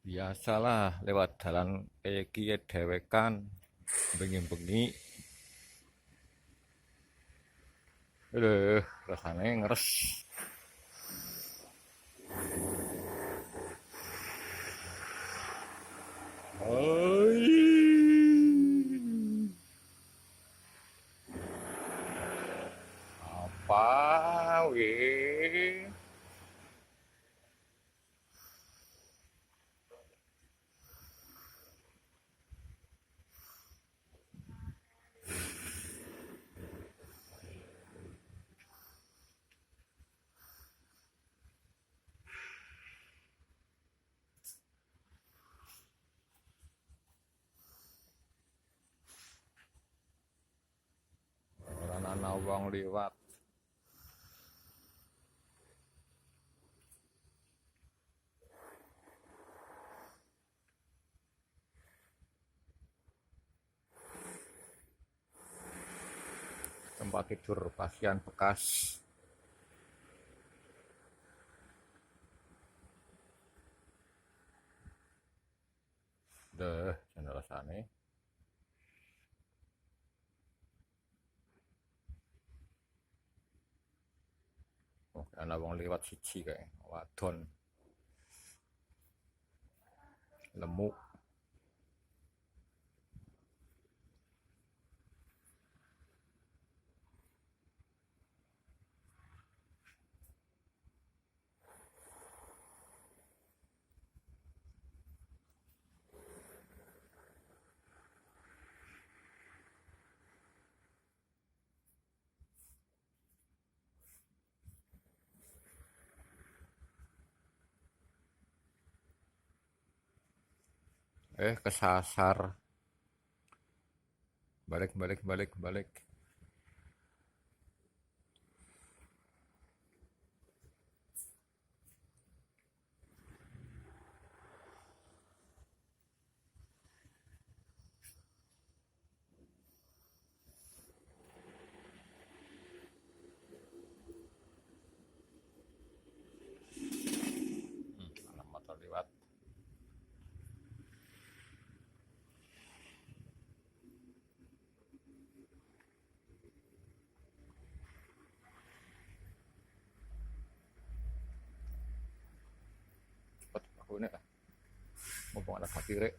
Biasalah lewat dalan kayak gini dewekan bengi-bengi. Rasanya ngeres. Oi. Apa weh? Ora ana wong liwat. Tempat tidur pasien bekas. Deh, jendela sana. Oh, ana wong liwat siji kae. Wadon lemu. Kesasar. Balik. Ana motor liwat. Cepet aku ini. Mumpung ada fakir.